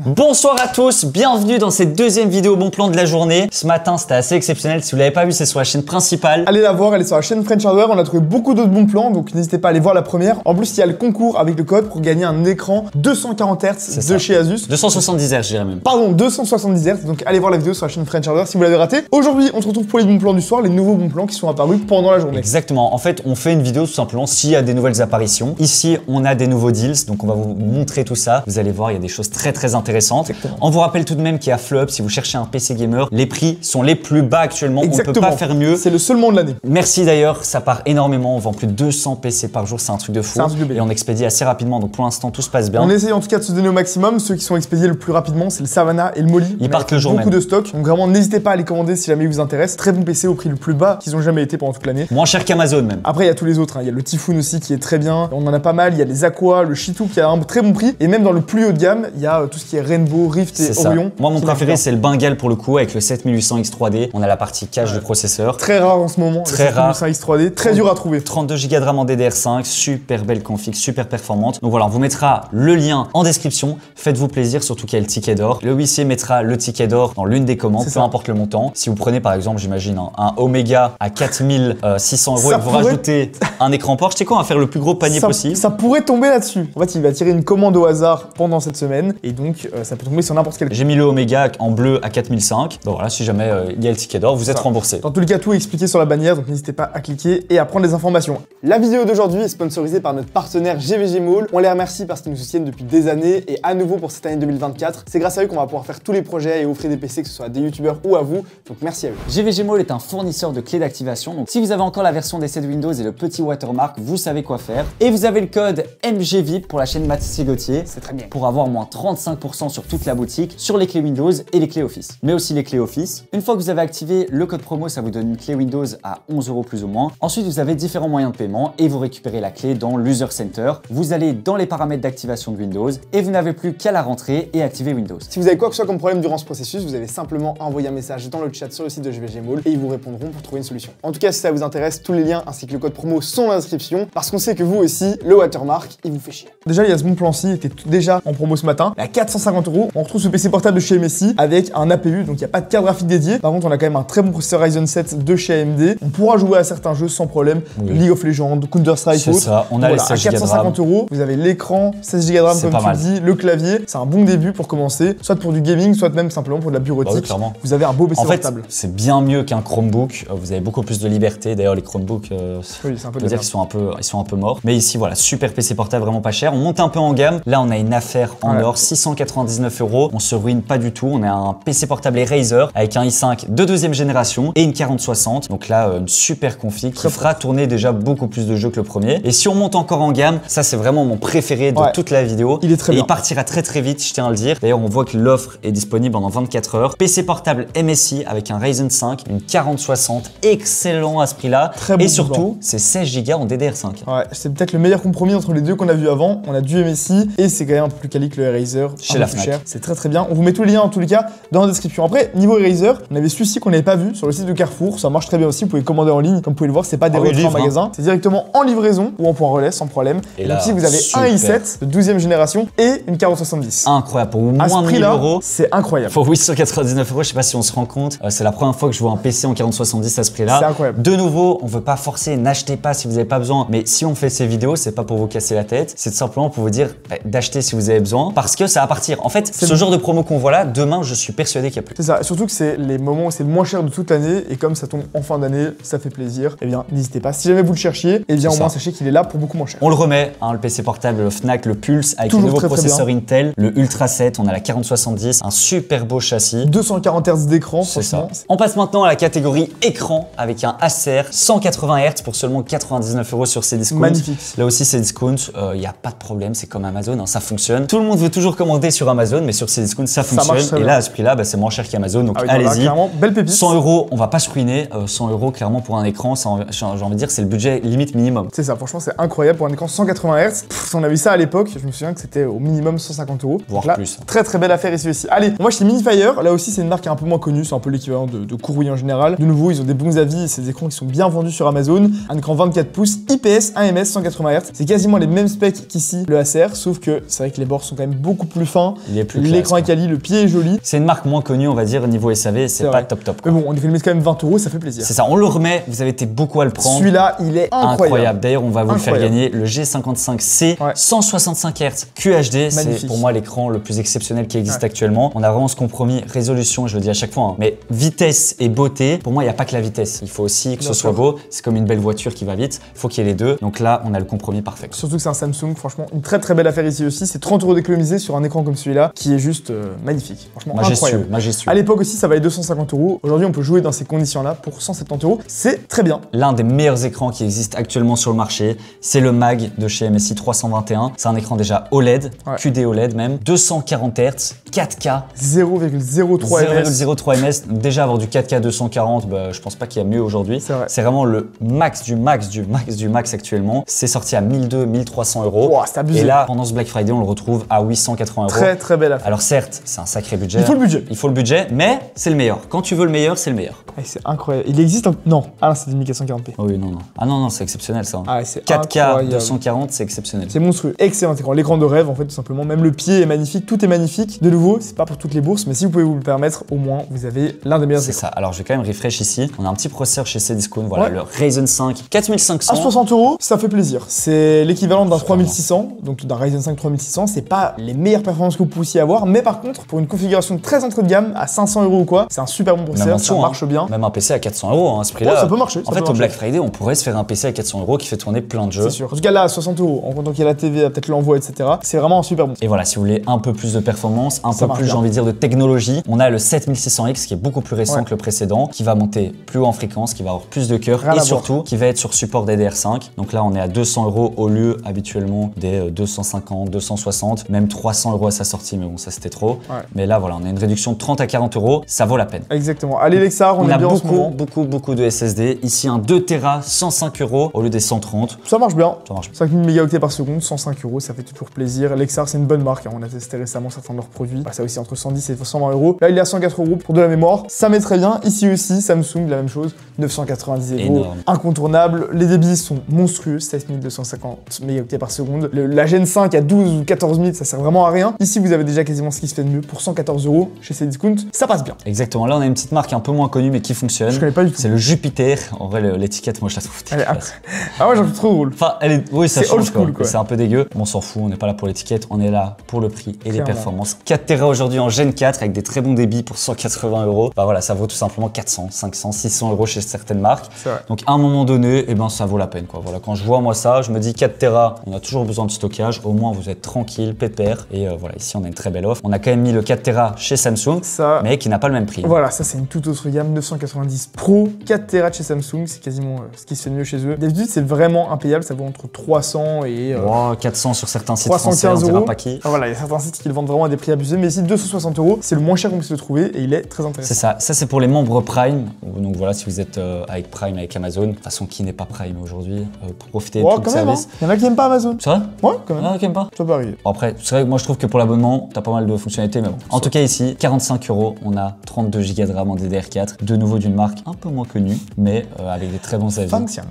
Bonsoir à tous, bienvenue dans cette deuxième vidéo bon plan de la journée. Ce matin c'était assez exceptionnel, si vous l'avez pas vu c'est sur la chaîne principale. Allez la voir, elle est sur la chaîne French Hardware, on a trouvé beaucoup d'autres bons plans donc n'hésitez pas à aller voir la première. En plus il y a le concours avec le code pour gagner un écran 240 Hz de chez Asus. 270 Hz je dirais même. Pardon, 270 Hz, donc allez voir la vidéo sur la chaîne French Hardware si vous l'avez raté. Aujourd'hui on se retrouve pour les bons plans du soir, les nouveaux bons plans qui sont apparus pendant la journée. Exactement, en fait on fait une vidéo tout simplement s'il y a des nouvelles apparitions. Ici on a des nouveaux deals, donc on va vous montrer tout ça. Vous allez voir, il y a des choses très intéressantes. Exactement. On vous rappelle tout de même qu'il y a Flop, si vous cherchez un PC gamer, les prix sont les plus bas actuellement, Exactement. On ne peut pas faire mieux. C'est le seul moment de l'année. Merci d'ailleurs, ça part énormément, on vend plus de 200 PC par jour, c'est un truc de fou. C'est un truc de et on expédie assez rapidement, donc pour l'instant tout se passe bien. On essaye en tout cas de se donner au maximum, ceux qui sont expédiés le plus rapidement c'est le Savannah et le Molly. Ils partent le jour beaucoup même. de stock, donc vraiment n'hésitez pas à les commander si jamais ils vous intéressent. Très bon PC au prix le plus bas qu'ils ont jamais été pendant toute l'année. Moins cher qu'Amazon même. Après il y a tous les autres, il y a le Typhoon aussi qui est très bien, on en a pas mal, il y a les Aqua, le Shitou qui a un très bon prix, et même dans le plus haut de gamme, il y a tout ce qui est Rainbow, Rift et Orion. Moi mon préféré c'est le Bengal pour le coup avec le 7800X 3D, on a la partie cache du processeur. Très rare en ce moment, très rare. 7800X 3D, très dur à trouver. 32 Go de RAM en DDR5, super belle config, super performante. Donc voilà, on vous mettra le lien en description, faites-vous plaisir, surtout qu'il y a le ticket d'or. Le huissier mettra le ticket d'or dans l'une des commandes, peu importe le montant. Si vous prenez par exemple, j'imagine un Omega à 4600 € et que vous rajoutez un écran Porsche, c'est quoi, on va faire le plus gros panier possible. Ça pourrait tomber là-dessus. En fait, il va tirer une commande au hasard pendant cette semaine et donc ça peut tomber sur n'importe quel. J'ai mis le Omega en bleu à 4005. Donc voilà, si jamais il y a le ticket d'or, vous êtes remboursé. Dans tous les cas, tout est expliqué sur la bannière, donc n'hésitez pas à cliquer et à prendre les informations. La vidéo d'aujourd'hui est sponsorisée par notre partenaire GVG Mall. On les remercie parce qu'ils nous soutiennent depuis des années et à nouveau pour cette année 2024. C'est grâce à eux qu'on va pouvoir faire tous les projets et offrir des PC, que ce soit à des youtubeurs ou à vous. Donc merci à eux. GVG Mall est un fournisseur de clés d'activation. Donc si vous avez encore la version d'essai de Windows et le petit watermark, vous savez quoi faire. Et vous avez le code MGVIP pour la chaîne Mathis Gauthier. C'est très bien. Pour avoir moins 35% sur toute la boutique, sur les clés Windows et les clés Office. Mais aussi les clés Office. Une fois que vous avez activé le code promo, ça vous donne une clé Windows à 11 € plus ou moins. Ensuite, vous avez différents moyens de paiement et vous récupérez la clé dans l'User Center. Vous allez dans les paramètres d'activation de Windows et vous n'avez plus qu'à la rentrer et activer Windows. Si vous avez quoi que ce soit comme problème durant ce processus, vous avez simplement envoyé un message dans le chat sur le site de GVG Mall et ils vous répondront pour trouver une solution. En tout cas, si ça vous intéresse, tous les liens ainsi que le code promo sont dans la description parce qu'on sait que vous aussi, le watermark, il vous fait chier. Déjà, il y a ce bon plan-ci, il était déjà en promo ce matin. À 450 €, on retrouve ce PC portable de chez MSI avec un APU, donc il n'y a pas de carte graphique dédiée. Par contre, on a quand même un très bon processeur Ryzen 7 de chez AMD. On pourra jouer à certains jeux sans problème. Oui. League of Legends, Counter-Strike, c'est ça. On a les 16 à 450 €, vous avez l'écran, 16 Go de RAM comme tu dis, le clavier. C'est un bon début pour commencer, soit pour du gaming, soit même simplement pour de la bureautique. Oui, vous avez un beau PC en fait, portable. c'est bien mieux qu'un Chromebook. Vous avez beaucoup plus de liberté. D'ailleurs, les Chromebooks, Oui, c'est un peu on peut dire qu'ils sont un peu morts. Mais ici, voilà, super PC portable, vraiment pas cher. On monte un peu en gamme. Là, on a une affaire en or, 699 €. On se ruine pas du tout. On a un PC portable Razer avec un i5 de deuxième génération et une 4060. Donc là, une super config qui fera tourner déjà beaucoup plus de jeux que le premier. Et si on monte encore en gamme, ça c'est vraiment mon préféré de toute la vidéo. Il est très bien. Il partira très vite, je tiens à le dire. D'ailleurs, on voit que l'offre est disponible pendant 24 heures. PC portable MSI avec un Ryzen 5, une 4060, excellent à ce prix-là. Et surtout, c'est 16 Go en DDR5. Ouais, c'est peut-être le meilleur compromis entre les deux qu'on a vu avant. On a du MSI et c'est quand même un peu plus quali que le Razer. Chez la Fnac. C'est très bien. On vous met tous les liens en tous les cas dans la description. Après, niveau Razer, on avait celui-ci qu'on n'avait pas vu sur le site de Carrefour. Ça marche très bien aussi. Vous pouvez commander en ligne. Comme vous pouvez le voir, c'est pas des retraits en magasin. C'est directement en livraison ou en point relais sans problème. Et donc ici, vous avez un i7 de 12e génération et une 4070. Incroyable. Pour moins de 1000 €. C'est incroyable. Pour 899 €, je sais pas si on se rend compte. C'est la première fois que je vois un PC en 4070 à ce prix-là. C'est incroyable. De nouveau, on veut pas forcer, n'achetez pas si vous n'avez pas besoin. Mais si on fait ces vidéos, c'est pas pour vous casser la tête. C'est tout simplement pour vous dire d'acheter si vous avez besoin. Parce que ça va partir. En fait, ce genre de promo qu'on voit là, demain, je suis persuadé qu'il y a plus. C'est ça. Surtout que c'est les moments où c'est le moins cher de toute l'année. Et comme ça tombe en fin d'année, ça fait plaisir. Eh bien, n'hésitez pas. Si jamais vous le cherchiez, eh bien, au moins, sachez qu'il est là pour beaucoup moins cher. On le remet, hein, le PC portable, le Fnac, le Pulse, avec le nouveau processeur Intel, le Ultra 7, on a la 4070, un super beau châssis. 240 Hz d'écran, c'est ça. franchement. On passe maintenant à la catégorie écran avec un Acer 180 Hz pour seulement 99 € sur Cdiscount. Magnifique. Là aussi, Cdiscount, il n'y a pas de problème, c'est comme Amazon, hein, ça fonctionne. Tout le monde veut toujours commander sur Amazon, mais sur Cdiscount, ça fonctionne. Et là, à ce prix-là, c'est moins cher qu'Amazon, donc allez-y. Clairement, belle pépite. 100 €, on va pas se ruiner. 100 € clairement pour un écran, j'ai envie de dire, c'est le budget limite minimum. C'est ça, franchement, c'est incroyable pour un écran 180 Hz. Si on avait ça à l'époque, je me souviens que c'était au minimum 150 €. Voire là, plus. Très belle affaire ici aussi. Allez, on va chez Minifire. Là aussi, c'est une marque qui est un peu moins connue, c'est un peu l'équivalent de Courrouille en général. De nouveau, ils ont des bons avis et ces écrans qui sont bien vendus sur Amazon. Un écran 24 pouces, IPS, 1 ms, 180 Hz. C'est quasiment les mêmes specs qu'ici, le Acer, sauf que c'est vrai que les bords sont quand même beaucoup plus fins fin, Il est plus classe, l'écran est quoi. quali, le pied est joli. C'est une marque moins connue, on va dire, niveau SAV, c'est pas vrai. top top. Mais bon, on est fait le mettre quand même 20 €, ça fait plaisir. C'est ça, on le remet, vous avez été beaucoup à le prendre. Celui-là, il est incroyable. D'ailleurs, on va vous le faire Incroyable. gagner, le G55C, Ouais. 165 Hz QHD. C'est Magnifique. pour moi l'écran le plus exceptionnel qui existe actuellement. On a vraiment ce compromis résolution, je le dis à chaque fois, hein, mais vitesse et beauté. Pour moi, il n'y a pas que la vitesse. Il faut aussi que Bien ce soit sûr. beau. C'est comme une belle voiture qui va vite. Il faut qu'il y ait les deux. Donc là, on a le compromis parfait. Surtout que c'est un Samsung, franchement, une très très belle affaire ici aussi. C'est 30 € d'économiser sur un écran comme celui-là, qui est juste magnifique. Franchement, incroyable. Majestueux. À l'époque aussi, ça valait 250 €. Aujourd'hui, on peut jouer dans ces conditions-là pour 170 €. C'est très bien. L'un des meilleurs écrans qui existent actuellement sur le marché, c'est le MAG de chez MSI 321. C'est un écran déjà OLED, Ouais. QD OLED même, 240 Hz, 4K, 0,03 ms. 0,03 ms. Déjà avoir du 4K 240, bah, je pense pas qu'il y a mieux aujourd'hui. C'est vrai. C'est vraiment le max du max du max du max actuellement. C'est sorti à 1200-1300 €. Wow, c'est abusé. Et là, pendant ce Black Friday, on le retrouve à 880 €. Très très belle affaire. Alors certes, c'est un sacré budget. Il faut le budget. Il faut le budget, mais c'est le meilleur. Quand tu veux le meilleur, c'est le meilleur. Ah, c'est incroyable. Il existe un... Non. Ah, c'est 1440p. Oh oui, non, non. Ah non, non, c'est exceptionnel ça. Ah, c'est 4K incroyable. 240, c'est exceptionnel. C'est monstrueux. Excellent écran. L'écran de rêve, en fait, tout simplement. Même le pied est magnifique. Tout est magnifique. De nouveau, c'est pas pour toutes les bourses, mais si vous pouvez vous le permettre, au moins, vous avez l'un des meilleurs C'est écrans. ça. Alors je vais quand même refresh ici. On a un petit processeur chez Cdiscount. Voilà, Ouais. le Ryzen 5 4500. À 60 €, ça fait plaisir. C'est l'équivalent d'un Super 3600, donc d'un Ryzen 5 3600. C'est pas les meilleures performances que vous puissiez avoir, mais par contre, pour une configuration très entrée de gamme, à 500 € ou quoi, c'est un super bon Même en processeur, ça dessous, marche hein. bien. Même un PC à 400 € à ce prix-là. Ouais, ça peut marcher, En ça fait, peut au marcher. Black Friday, on pourrait se faire un PC à 400 € qui fait tourner plein de jeux. C'est sûr. En tout cas, là, à 60 €, en comptant qu'il y a la TV, peut-être l'envoi, etc., c'est vraiment un super bon. Et voilà, si vous voulez un peu plus de performance, un Ça peu marche plus, j'ai bien. envie de dire, de technologie, on a le 7600X qui est beaucoup plus récent Ouais. que le précédent, qui va monter plus haut en fréquence, qui va avoir plus de cœur Rien à et voir. surtout qui va être sur support DDR5. Donc là, on est à 200 € au lieu habituellement des 250, 260, même 300 € à sa sortie, mais bon, ça c'était trop. Ouais. Mais là, voilà, on a une réduction de 30 à 40 €, ça vaut la peine. Exactement. Allez, Lexar, on On est a bien en ce moment. beaucoup de SSD. Ici, un 2 Tera, 105 € au lieu des 130. Ça marche bien. Ça marche. 5000 mégaoctets par seconde, 105 €, ça fait toujours plaisir. Lexar, c'est une bonne marque, hein. On a testé récemment certains de leurs produits. Bah, ça aussi entre 110 et 120 €. Là, il est à 104 € pour de la mémoire. Ça met très bien. Ici aussi, Samsung, la même chose, 990 €. Énorme. Incontournable. Les débits sont monstrueux, 7250 mégaoctets par seconde. La Gen 5 à 12 ou 14 000, ça sert vraiment à rien. Ici, vous avez déjà quasiment ce qui se fait de mieux pour 114 € chez Cdiscount. Ça passe bien. Exactement. Là, on a une petite marque un peu moins connue, mais qui fonctionne. Je connais pas du tout. C'est le Jupiter. En vrai, l'étiquette, moi, je la trouve Elle est dégueulasse. Ah ouais, j'en trouve trop drôle. Enfin, elle est... oui, ça C'est change old school, quoi. C'est un peu dégueu. On s'en fout, on n'est pas là pour l'étiquette, on est là pour le prix et les Clairement. performances. 4 Tera aujourd'hui en Gen 4 avec des très bons débits pour 180 €. Bah voilà, ça vaut tout simplement 400, 500, 600 € chez certaines marques. C'est vrai. Donc à un moment donné, eh ben, ça vaut la peine, quoi. Voilà, quand je vois moi ça, je me dis 4 Tera, on a toujours besoin de stockage. Au moins, vous êtes tranquille, pépère. Et voilà, ici, on a une très belle offre. On a quand même mis le 4 Tera chez Samsung, Ça, mais qui n'a pas le même prix. voilà, ça c'est une toute autre gamme, 990 Pro, 4 Tera de chez Samsung, c'est quasiment ce qui se fait de mieux chez eux. D'habitude, c'est vraiment impayable, ça vaut entre 300 et Oh, 400 sur certains sites français, 315 on dira €. pas qui. Enfin, voilà, il y a certains sites qui le vendent vraiment à des prix abusés, mais ici 260 €, c'est le moins cher qu'on puisse le trouver et il est très C'est intéressant. ça. Ça, c'est pour les membres Prime. Donc voilà, si vous êtes avec Prime, avec Amazon, de toute façon, qui n'est pas Prime aujourd'hui, pour profiter de Oh, tout le quand même, hein. service. Il y en a qui aiment pas Amazon. C'est vrai? Ouais, quand même. Ah, qui aime pas? Ça peut arriver. Bon, après, c'est vrai que moi je trouve que pour l'abonnement, t'as pas mal de fonctionnalités, mais bon. En tout cas, ici, 45 €, on a 32 Go de RAM en DDR4, de nouveau d'une marque un peu moins connue, mais avec des très bons avis. Function.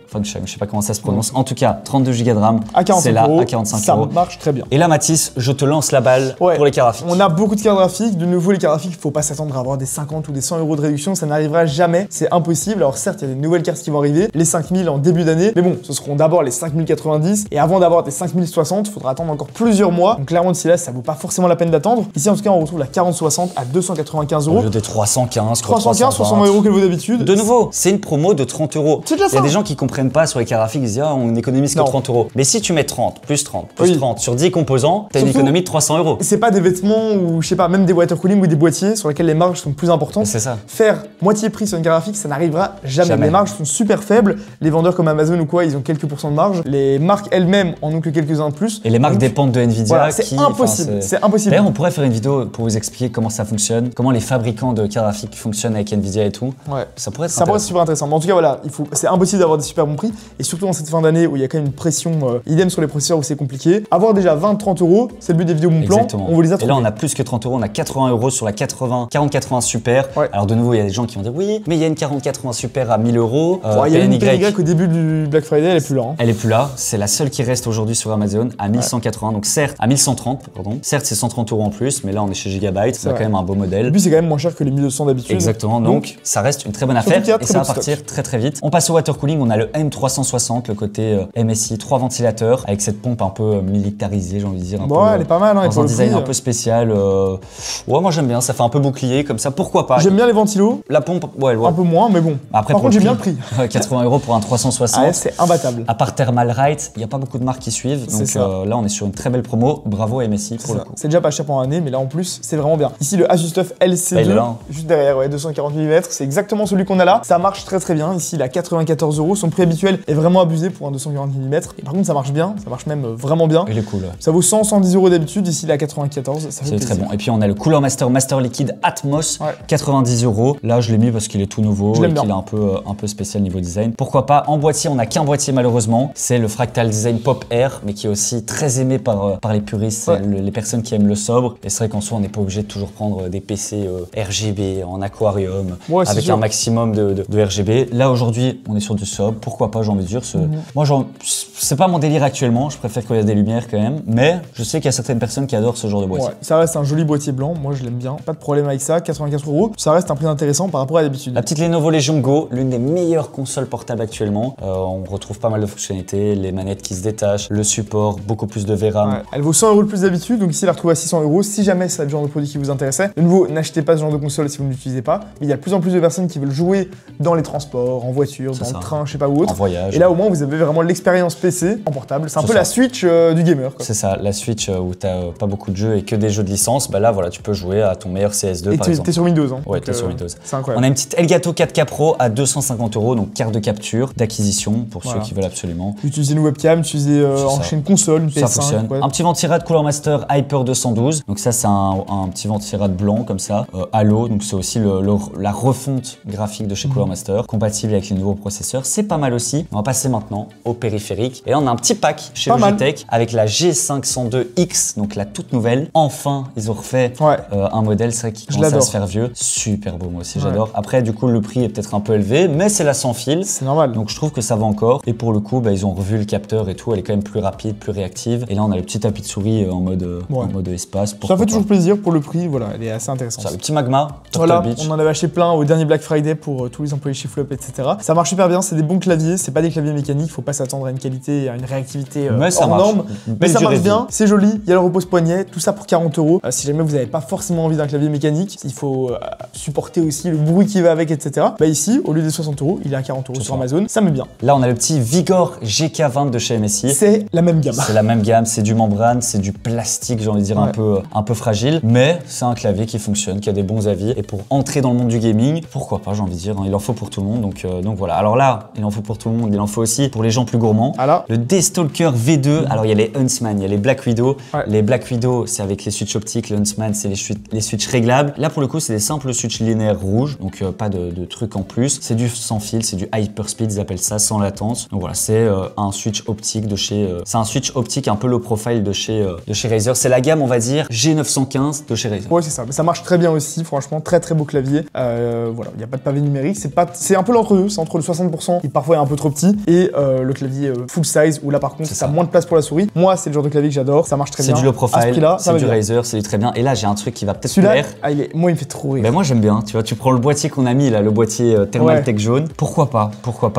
Function, je sais pas comment ça se prononce. En tout cas, 32 Go de RAM, À 45 c'est là, €, à 45 ça €. marche très bien. Et là, Mathis, je te lance la balle Ouais. pour les cartes graphiques. On a beaucoup de cartes graphiques. De nouveau, les cartes graphiques, il faut pas s'attendre à avoir des 50 ou des 100 € de réduction. Ça n'arrivera jamais. C'est impossible. Alors, certes, il y a des nouvelles cartes qui vont arriver. Les 5000 en début d'année. Mais bon, ce seront d'abord les 5090. Et avant d'avoir des 5060, il faudra attendre encore plusieurs mois. Donc, clairement, d'ici là, ça vaut pas forcément la peine d'attendre. Ici, en tout cas, on retrouve la 4060 à 295 Au €. lieu des 315, 315, 60 € qu'elle vaut d'habitude. De nouveau, c'est une promo de 30 €. C'est déjà Il y a ça. des gens qui comprennent pas sur les cartes graphiques, ils disent ah, on économise que Non. 30 €. Mais si tu mets 30, plus 30, plus Oui. 30 sur 10 composants, t'as une Surtout- économie de 300 €. C'est pas des vêtements ou, je sais pas, même des water cooling ou des boîtiers sur lesquels les marges sont plus importantes. C'est ça. Faire moitié prix sur une carte graphique, ça n'arrivera jamais. Jamais. Les marges sont super faibles. Les vendeurs comme Amazon ou quoi, ils ont quelques pourcents de marge. Les marques elles-mêmes en ont que quelques-uns de plus. Et les marques Donc, dépendent de Nvidia. Voilà, c'est qui, impossible. enfin, C'est impossible. D'ailleurs, on pourrait faire une vidéo pour vous expliquer comment ça fonctionne, comment les fabricants de cartes graphiques fonctionnent avec Nvidia et tout. Ouais. Ça pourrait être Ça pourrait être intéressant. super intéressant. Mais en tout cas, voilà, c'est impossible d'avoir des super bons prix. Et surtout en cette fin d'année où il y a quand même une pression idem sur les processeurs où c'est compliqué. Avoir déjà 20-30 €, c'est le but des vidéos bon plan. Exactement. On vous vous les a Et là, trouvés. on a plus que 30 euros, on a 80 euros sur la 40-80 Super. Ouais. Alors de nouveau, il y a des gens qui vont dire oui, mais il y a une 40-80 Super à 1000 euros. Il y a une PNY, PNY au début du Black Friday, elle est plus là. Hein. elle est plus là. C'est la seule qui reste aujourd'hui sur Amazon à 1180. Donc certes, à 1130, pardon. Certes, c'est 130 euros en plus, mais là, on est chez Gigabyte. On a vrai. quand même un beau modèle. Et puis c'est quand même moins cher que les 1200 d'habitude. Exactement, donc ça reste une très bonne surtout affaire qu'il y a et très ça va peu de partir très très vite. On passe au water cooling, on a le M360, le côté MSI, 3 ventilateurs avec cette pompe un peu militarisée, j'ai envie de dire. Bon, elle est pas mal, hein, et dans pour un le design prix, un peu spécial. Ouais, moi j'aime bien, ça fait un peu bouclier comme ça, pourquoi pas. J'aime bien les ventilos, La pompe, ouais, un peu moins, mais bon. Après, Par pour contre, j'aime bien le prix. 80 euros pour un 360. Ah ouais, c'est imbattable. À part Thermalright, il n'y a pas beaucoup de marques qui suivent. C'est Donc ça. là, on est sur une très belle promo. Bravo à MSI C'est pour le ça. coup. C'est déjà pas cher pour un année, mais là en plus, c'est vraiment bien. Ici, le Asus TUF Bah, il est LC2, là, hein. juste derrière, ouais, 240 mm, c'est exactement celui qu'on a là. Ça marche très très bien. Ici, il a 94 euros. Son prix habituel est vraiment abusé pour un 240 mm. Et par contre, ça marche bien, ça marche même vraiment bien. Il est cool. Ouais. Ça vaut 110 euros d'habitude. Ici, il a 94. Ça fait C'est très plaisir. bon. Et puis on a le Cooler Master Liquide Atmos, Ouais. 90 euros. Là, je l'ai mis parce qu'il est tout nouveau Je et l'aime qu'il est bien. un peu spécial niveau design. Pourquoi pas. En boîtier, on n'a qu'un boîtier malheureusement. C'est le Fractal Design Pop Air, mais qui est aussi très aimé par les puristes, Ouais. les personnes qui aiment le sobre. Et c'est vrai qu'en soi, on n'est pas obligé de toujours prendre des PC RGB en aquarium Ouais, c'est avec sûr. un maximum de RGB. Là, aujourd'hui, on est sur du sobre. Pourquoi pas, j'ai envie de dire. Moi, c'est pas mon délire actuellement. Je préfère qu'il y ait des lumières quand même. Mais je sais qu'il y a certaines personnes qui adorent ce genre de boîtier. Ouais, ça reste un joli boîtier blanc. Moi, je l'aime bien. Pas de problème avec ça. 84 euros. Ça reste un prix intéressant par rapport à d'habitude. La petite Lenovo Legion Go, l'une des meilleures consoles portables actuellement. On retrouve pas mal de fonctionnalités, les manettes qui se détachent, le support, beaucoup plus de VRAM. Ouais. Elle vaut 100 euros de plus d'habitude, donc ici, elle la retrouve à 600 euros. Si jamais c'est le genre de produit qui vous intéressait, de nouveau, n'achetez pas ce genre de console si vous ne l'utilisez pas. Mais il y a de plus en plus de personnes qui veulent jouer dans les transports, en voiture, dans ça. le train, je sais pas où autre. En voyage. Et là, au moins, vous avez vraiment l'expérience PC en portable. C'est un C'est peu ça. la Switch du gamer. Quoi. C'est ça, la Switch où t'as pas beaucoup de jeux et que des jeux de licence, bah là voilà, tu peux jouer à ton meilleur CS2 Et par t'es exemple. sur Windows. Hein. Ouais, Donc, t'es sur Windows. C'est On incroyable. a une petite Elgato 4K Pro à 250 euros, donc carte de capture, d'acquisition pour Voilà. ceux qui veulent absolument. Utiliser une webcam, utiliser C'est en ça. chaîne console, une Ça PS5. fonctionne. ouais. Un petit ventirad Cooler Master Hyper 212. Donc ça c'est un petit ventirad blanc comme ça, Halo. Donc c'est aussi la refonte graphique de chez Cooler Master, compatible avec les nouveaux processeurs. C'est pas mal aussi. On va passer maintenant au périphérique. Et là on a un petit pack chez Pas mal. Logitech avec la G502X, donc la toute nouvelle. Enfin ils ont refait Ouais. un modèle, c'est vrai qui Je commence à l'adore. se faire vieux. Super beau, moi aussi Ouais. j'adore. Après du coup le prix est peut-être un peu élevé, mais c'est la sans fil. C'est normal. Donc je trouve que ça va encore. Et pour le coup, bah, ils ont revu le capteur et tout. Elle est quand même plus rapide, plus réactive. Et là, on a le petit tapis de souris en mode espace. Ça Pourquoi fait toujours pas. plaisir pour le prix. Voilà, elle est assez intéressante. Ça, le petit Magma, Turtle Voilà, Beach. on en avait acheté plein au dernier Black Friday pour tous les employés chez Flop, etc. Ça marche super bien, c'est des bons claviers, c'est pas des claviers mécaniques, faut pas s'attendre à une qualité et à une réactivité Mais ça hors marche. norme. Une Mais belle ça durée marche de bien, vie. c'est joli, il y a le repose-poignet, tout ça pour 40 euros. Si jamais vous n'avez pas forcément envie d'un clavier mécanique, il faut supporter aussi le bruit qui va avec, etc. Bah ici, au lieu des 60 euros, il est à 40 euros C'est sur ça. Amazon, ça met bien. Là, on a le petit Vigor GK20 de chez MSI. C'est la même gamme. C'est la même gamme, c'est du membrane, c'est du plastique, j'ai envie de dire Ouais. un peu fragile, mais c'est un clavier qui fonctionne, qui a des bons avis. Et pour entrer dans le monde du gaming, pourquoi pas, j'ai envie de dire, hein, il en faut pour tout le monde. Donc voilà. Alors là, il en faut pour tout le monde, il en faut aussi pour les gens plus gourmands. Ah là, Le Deathstalker V2, alors il y a les Huntsman, il y a les Black Widow. Ouais. Les Black Widow, c'est avec les switches optiques, le Huntsman, c'est les switches réglables. Là, pour le coup, c'est des simples switches linéaires rouges, donc pas de trucs en plus. C'est du sans fil, c'est du Hyperspeed, ils appellent ça, sans latence. Donc voilà, c'est un switch optique de chez... c'est un switch optique un peu low profile de chez Razer. C'est la gamme, on va dire, G915 de chez Razer. ouais, c'est ça. Mais ça marche très bien aussi, franchement, très très beau clavier. Voilà, il n'y a pas de pavé numérique, c'est un peu l'entre-deux, c'est entre le 60% qui parfois est un peu trop petit et le clavier full size où là par contre C'est ça a ça. moins de place pour la souris. Moi, c'est le genre de clavier que j'adore, ça marche très C'est bien. du low À ce profile, prix-là, ça c'est va du bien. Razer, c'est du très bien. Et là, j'ai un truc qui va peut-être Celui-là, plaire. moi, il me fait trop rire. Ben moi j'aime bien, tu vois, tu prends le boîtier qu'on a mis là, le boîtier Thermaltech jaune, pourquoi pas,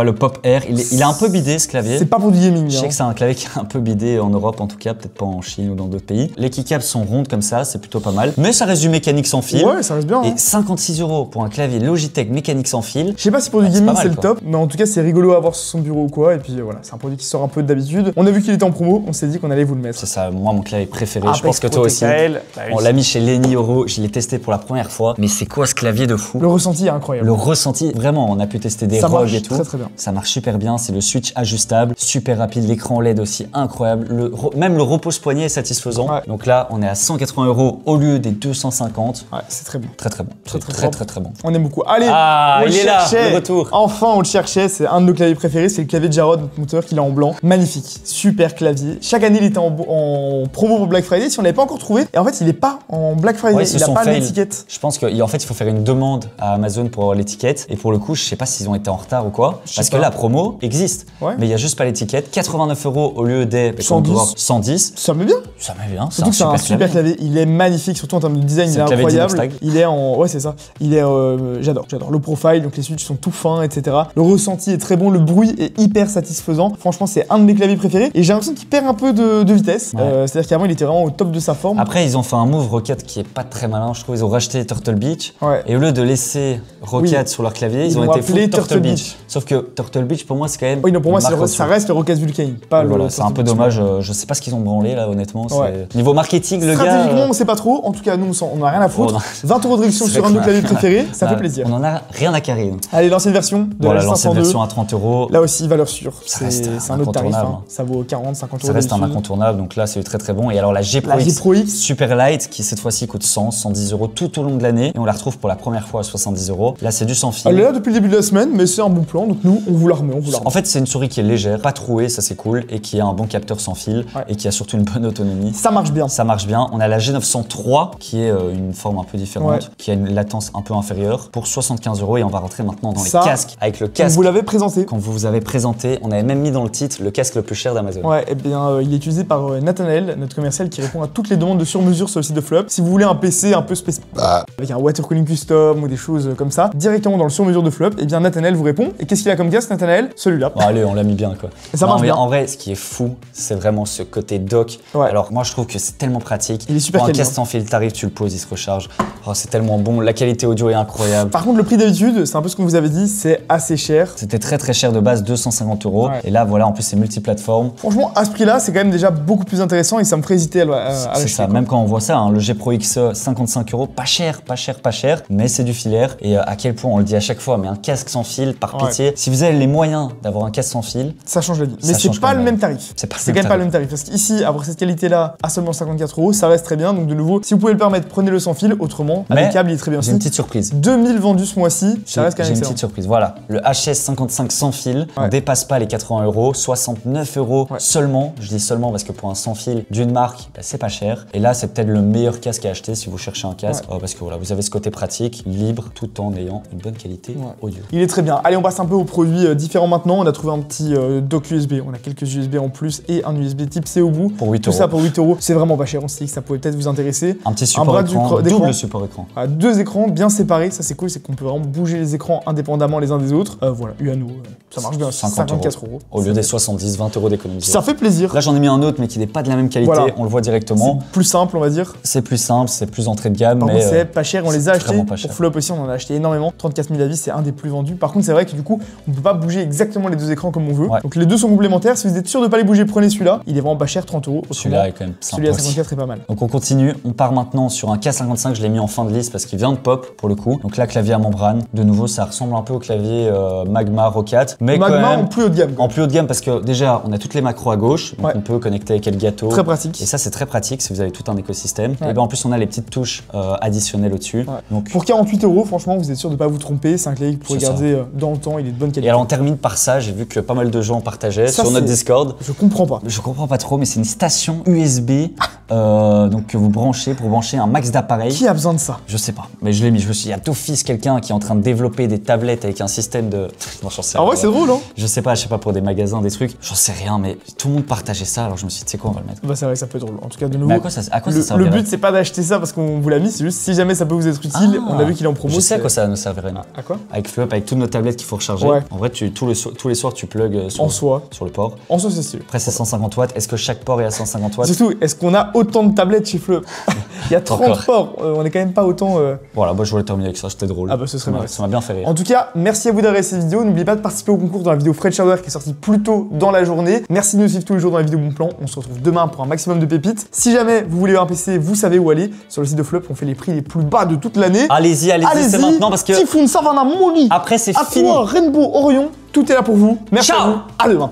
le Pop Air, il est un peu bidé ce clavier. C'est pas pour du gaming. Je sais hein. que c'est un clavier qui est un peu bidé en Europe en tout cas, peut-être pas en Chine ou dans d'autres pays. Les keycaps sont rondes comme ça, c'est plutôt pas mal, mais ça reste du mécanique sans fil. Ouais, ça reste bien. Et hein. 56 € pour un clavier Logitech mécanique sans fil. Je sais pas si pour du c'est gaming pas mal, c'est le quoi. top, mais en tout cas c'est rigolo à avoir sur son bureau ou quoi. Et puis voilà, c'est un produit qui sort un peu d'habitude. On a vu qu'il était en promo, on s'est dit qu'on allait vous le mettre. C'est ça, moi mon clavier préféré, Apex je pense que toi Pro aussi. TKL, bah oui. On l'a mis chez Lenny Euro, je l'ai testé pour la première fois, mais c'est quoi ce clavier de fou? Le ressenti est incroyable. Le ressenti, vraiment, on a pu tester des Ça ROG marche et tout. très très bien. Ça marche super bien, c'est le switch ajustable, super rapide, l'écran LED aussi incroyable, même le repose-poignet est satisfaisant. Ouais. Donc là, on est à 180 € au lieu des 250. Ouais, c'est très bon. Très très bon, Très, C'est très très propre. très très bon. On aime beaucoup. Allez, Ah, on il le est là, cherchait. le retour. Enfin, on le cherchait. C'est un de nos claviers préférés. C'est le clavier de Jarod, notre monteur, qu'il a en blanc. Magnifique. Super clavier. Chaque année, il était en promo pour Black Friday. Si on n'avait pas encore encore trouvé. Et en fait, il est pas en Black Friday. Ouais, il a pas l'étiquette. Je pense qu'en fait, il faut faire une demande à Amazon pour avoir l'étiquette. Et pour le coup, je sais pas s'ils ont été en retard ou quoi. Parce que la promo existe. Ouais. Mais il y a juste pas l'étiquette. 89 € au lieu des 110. Ça me met bien. Ça me met bien. Surtout que c'est un super clavier. Il est magnifique, surtout en termes de design, il est incroyable. Il est en. Ouais, c'est ça. Il est. J'adore. Le profile, donc les switches sont tout fins, etc. Le ressenti est très bon. Le bruit est hyper satisfaisant. Franchement, c'est un de mes claviers préférés. Et j'ai l'impression qu'il perd un peu de vitesse. Ouais. C'est-à-dire qu'avant, il était vraiment au top de sa forme. Après, ils ont fait un move Rocket qui est pas très malin, je trouve. Ils ont racheté Turtle Beach. Ouais. Et au lieu de laisser Rocket sur leur clavier, ils ont été full Turtle Beach. Sauf que Turtle Beach, pour moi, c'est quand même. Oui, non, pour moi, ça reste le Rocket Vulcane. Pas voilà, c'est un peu dommage. Je sais pas ce qu'ils ont branlé là, honnêtement. Ouais. Niveau marketing, le gars. Stratégiquement, on sait pas trop. En tout cas, nous, on en a rien à foutre. 20 € de réduction sur un de nos claviers préférés, ça fait plaisir. On en a rien à carrer. Allez, l'ancienne version de la 502. L'ancienne version à 30 €. Là aussi, valeur sûre. C'est un autre tarif. Ça vaut 40, 50 €. Ça reste un incontournable, donc là, c'est très très bon. Et alors, la G Pro X Super Light, qui cette fois-ci coûte 100, 110 € tout au long de l'année. Et on la retrouve pour la première fois à 70 €. Là, c'est du sans fil. Elle est là depuis le début de la semaine, mais c'est un bon plan. Donc nous, on vous la remet. En fait, c'est une souris qui est légère, pas trouée, ça c'est cool, et qui a un bon capteur sans fil, et qui a surtout une bonne autonomie. Ça marche bien. Ça marche bien. On a la G903, qui est une forme un peu différente, qui a une latence un peu inférieure, pour 75 €. Et on va rentrer maintenant dans les casques. Avec le casque. Vous l'avez présenté. Quand vous avez présenté, on avait même mis dans le titre le casque le plus cher d'Amazon. Ouais, et bien, il est utilisé par Nathanaël, notre commercial, qui répond à toutes les demandes de sur-mesure sur le site de Flop. Si vous voulez un PC un peu spécial, avec un water cooling custom ou des choses comme ça, directement dans le sur-mesure de Flop, et bien Nathanaël vous répond. Et qu'est-ce qu'il a comme casque, Nathanaël? Celui-là. Bon, allez, on l'a mis bien quoi. Et ça marche bien. En vrai, ce qui est fou, c'est vraiment ce côté dock. Ouais. Alors moi, je trouve que c'est tellement pratique. Il est super Pour un quali, casque sans fil, t'arrives, tu le poses, il se recharge. Oh, c'est tellement bon. La qualité audio est incroyable. Par contre, le prix d'habitude, c'est un peu ce qu'on vous avait dit, c'est assez cher. C'était très très cher de base, 250 €. Ouais. Et là, voilà, en plus, c'est multiplateforme. Franchement, à ce prix-là, c'est quand même déjà beaucoup plus intéressant et ça me ferait hésiter à l'acheter. C'est ça, même quand on voit ça, hein, le G Pro X 55 €, pas cher, mais c'est du filaire. Et à quel point, on le dit à chaque fois, mais un casque sans fil, par pitié, si vous avez les moyens d'avoir un casque sans fil, ça change la vie. Mais c'est pas le même tarif. C'est quand même pas le même tarif. Parce qu'ici, avoir cette qualité-là à seulement 54 €, ça reste très bien. Donc de nouveau, si vous pouvez le permettre, prenez-le sans fil. Autrement, avec câble, il est très bien aussi. J'ai une petite surprise. 2000 vendus ce mois-ci, ça reste quand même excellent. J'ai une petite surprise. Voilà, le HS 55 sans fil, on dépasse pas les 80 €, 69 € seulement. Je dis seulement parce que pour un sans fil d'une marque, bah, c'est pas cher. Et là, c'est peut-être le meilleur casque à acheter si vous cherchez un casque. Parce que voilà, vous avez ce côté pratique, libre, tout en ayant une bonne qualité audio. Il est très bien. Allez, on passe un peu aux produits différents maintenant. On a trouvé un petit dock USB. On a quelques USB en plus et un USB type C au bout. Pour 8 €. Tout ça pour 8 €. C'est vraiment pas cher. On s'est dit que ça pouvait peut-être vous intéresser. Un petit support écran, double support écran. Deux écrans bien séparés. Ça, c'est cool. C'est qu'on peut vraiment bouger les écrans indépendamment les uns des autres. Voilà, UANO. Ça marche bien. 54 €. Au lieu des 70, 20 € d'économie. Ça fait plaisir. Là, j'en ai mis un autre, mais qui n'est pas de la même qualité. Voilà. On le voit directement. C'est plus simple, on va dire. C'est plus simple, c'est plus entrée de gamme. Par mais contre, c'est pas cher. On les a achetés. Pour Flop aussi, on en a acheté énormément. 34 000 avis, c'est un des plus vendus. Par contre, c'est vrai que du coup, on peut pas bouger exactement les deux écrans comme on veut. Donc les deux sont complémentaires. Si vous êtes sûr de pas les bouger, prenez celui-là. Il est vraiment pas cher, 30 €. Celui-là est quand même sympa. Celui à 54 est pas mal. Donc on continue. On part maintenant sur un K55. Je l'ai mis en fin de liste parce qu'il vient de pop pour le coup. Donc là, clavier à membrane. De nouveau, ça ressemble un peu au clavier Magma Rocket. Mais Magma quand même, en plus haut de gamme. En plus haut de gamme parce que déjà, on a toutes les macros à gauche. Donc on peut connecter avec Elgato. Très pratique. Et ça, c'est très pratique si vous avez tout un écosystème. Et ben en plus, on a les petites touches additionnelles au-dessus. Donc pour 48 €, franchement, vous êtes sûr de pas vous tromper. C'est un clavier que vous pouvez garder dans le temps. Il est de bonne qualité. Et alors, on termine par ça. J'ai vu que pas mal de gens partageaient sur notre Discord. Je comprends pas. Je comprends pas trop, mais c'est une station USB donc que vous branchez pour brancher un max d'appareils. Qui a besoin de ça? Je sais pas, mais je l'ai mis. Je me suis dit, il y a d'office quelqu'un qui est en train de développer des tablettes avec un système de. Non, j'en sais rien. Ah ouais, c'est drôle, hein? Je sais pas pour des magasins, des trucs. J'en sais rien, mais tout le monde partageait ça. Alors je me suis dit, tu sais quoi, on va le mettre. Bah, c'est vrai, ça peut être drôle. En tout cas, de nouveau. Mais à quoi ça servirait? Le but, c'est pas d'acheter ça parce qu'on vous l'a mis, c'est juste si jamais ça peut vous être utile. On a vu qu'il est en promo. Je sais à quoi ça nous servirait. À quoi? Avec Flop, avec toutes nos tablettes qu'il faut recharger. En vrai, tous les soirs, tu plugs sur le port. En soi, c'est stylé. Après, c'est 150 watts. Est-ce que chaque port est à 150 watts? Surtout, est-ce qu'on a autant de tablettes chez Flop? Il y a 30 ports. On est quand même pas autant. Voilà, moi je voulais terminer avec ça, c'était drôle. Ah bah ce serait bien. Ça m'a bien fait rire. En tout cas, merci à vous d'avoir regardé cette vidéo. N'oubliez pas de participer au concours dans la vidéo Fred Sharder qui est sortie plus tôt dans la journée. Merci de nous suivre tous les jours dans la vidéo Bon Plan. On se retrouve demain pour un maximum de pépites. Si jamais vous voulez un PC, vous savez où aller. Sur le site de Flop, on fait les prix les plus bas de toute l'année. Allez-y, c'est maintenant parce que. Typhoon, Savannah, Molly. Après, c'est fini. Aqua, Rainbow, Orion, tout est là pour vous. Merci à vous. À demain.